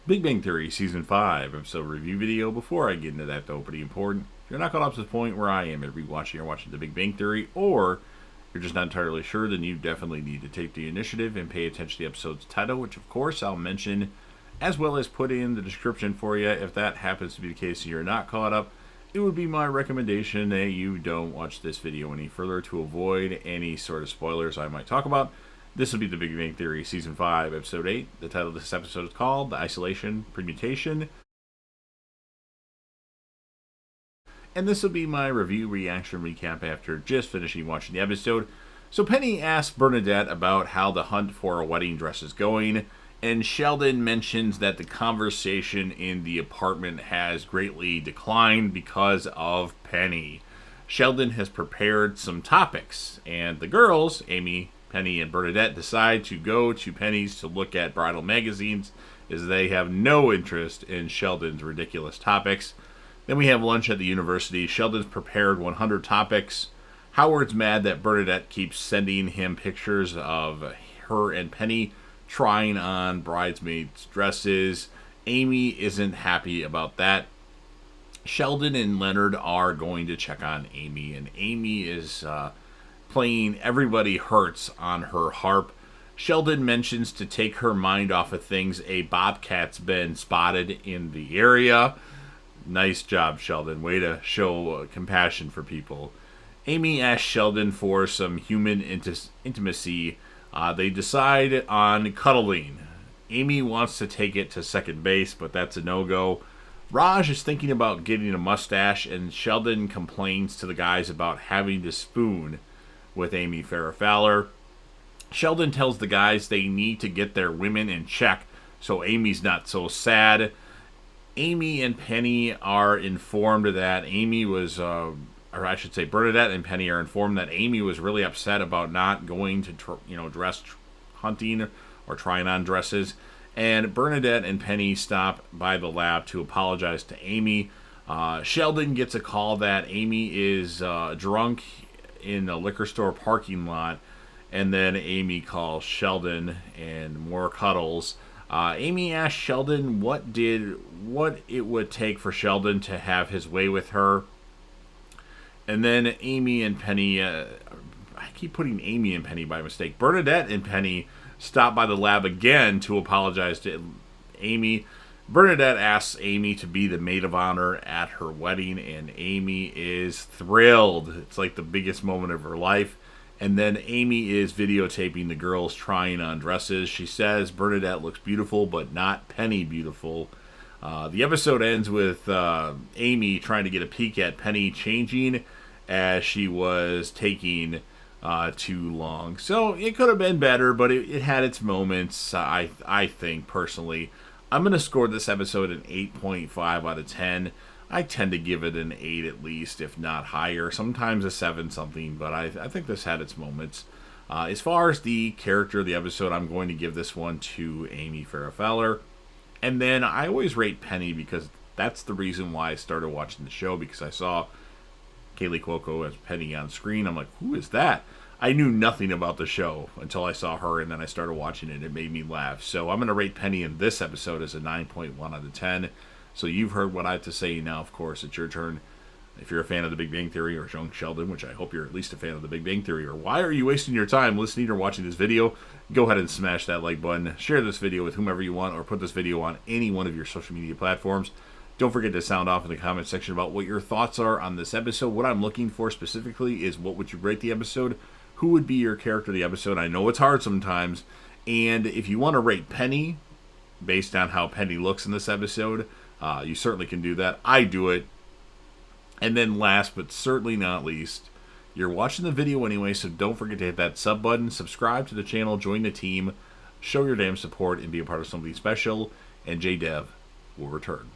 Big Bang Theory Season 5 episode review video. Before I get into that, though, pretty important. If you're not caught up to the point where I am at rewatching or watching The Big Bang Theory, or you're just not entirely sure, then you definitely need to take the initiative and pay attention to the episode's title, which of course I'll mention as well as put in the description for you. If that happens to be the case and you're not caught up, it would be my recommendation that you don't watch this video any further to avoid any sort of spoilers I might talk about. This will be The Big Bang Theory Season 5, Episode 8. The title of this episode is called The Isolation Permutation. And this will be my review, reaction, recap after just finishing watching the episode. So Penny asks Bernadette about how the hunt for a wedding dress is going, and Sheldon mentions that the conversation in the apartment has greatly declined because of Penny. Sheldon has prepared some topics, and the girls, Amy, Penny, and Bernadette, decide to go to Penny's to look at bridal magazines, as they have no interest in Sheldon's ridiculous topics. Then we have lunch at the university. Sheldon's prepared 100 topics. Howard's mad that Bernadette keeps sending him pictures of her and Penny trying on bridesmaids' dresses. Amy isn't happy about that. Sheldon and Leonard are going to check on Amy, and Amy is playing Everybody Hurts on her harp. Sheldon mentions to take her mind off of things, a bobcat's been spotted in the area. Nice job, Sheldon. Way to show compassion for people. Amy asks Sheldon for some human intimacy. They decide on cuddling. Amy wants to take it to second base, but that's a no-go. Raj is thinking about getting a mustache, and Sheldon complains to the guys about having to spoon with Amy Farrah Fowler. Sheldon tells the guys they need to get their women in check so Amy's not so sad. Amy and Penny are informed that Amy was, or I should say Bernadette and Penny are informed that Amy was really upset about not going to, dress hunting or trying on dresses. And Bernadette and Penny stop by the lab to apologize to Amy. Sheldon gets a call that Amy is drunk in a liquor store parking lot, and then Amy calls Sheldon and more cuddles. Amy asks Sheldon what it would take for Sheldon to have his way with her. And then Amy and Penny, I keep putting Amy and Penny by mistake. Bernadette and Penny stop by the lab again to apologize to Amy. Bernadette asks Amy to be the maid of honor at her wedding, and Amy is thrilled. It's like the biggest moment of her life. And then Amy is videotaping the girls trying on dresses. She says Bernadette looks beautiful, but not Penny beautiful. The episode ends with Amy trying to get a peek at Penny changing as she was taking too long. So it could have been better, but it had its moments, I think, personally. I'm going to score this episode an 8.5 out of 10. I tend to give it an 8 at least, if not higher. Sometimes a 7 something, but I think this had its moments. As far as the character of the episode, I'm going to give this one to Amy Farrah Fowler. And then I always rate Penny because that's the reason why I started watching the show, because I saw Kaylee Cuoco as Penny on screen. I'm like, who is that? I knew nothing about the show until I saw her, and then I started watching it. It made me laugh. So I'm going to rate Penny in this episode as a 9.1 out of 10. So you've heard what I have to say. Now, of course, it's your turn. If you're a fan of The Big Bang Theory or Young Sheldon, which I hope you're at least a fan of The Big Bang Theory, or why are you wasting your time listening or watching this video, go ahead and smash that like button. Share this video with whomever you want, or put this video on any one of your social media platforms. Don't forget to sound off in the comment section about what your thoughts are on this episode. What I'm looking for specifically is what would you rate the episode? Who would be your character of the episode? I know it's hard sometimes. And if you want to rate Penny based on how Penny looks in this episode, you certainly can do that. I do it. And then last but certainly not least, you're watching the video anyway, so don't forget to hit that sub button, subscribe to the channel, join the team, show your damn support, and be a part of something special. And JDev will return.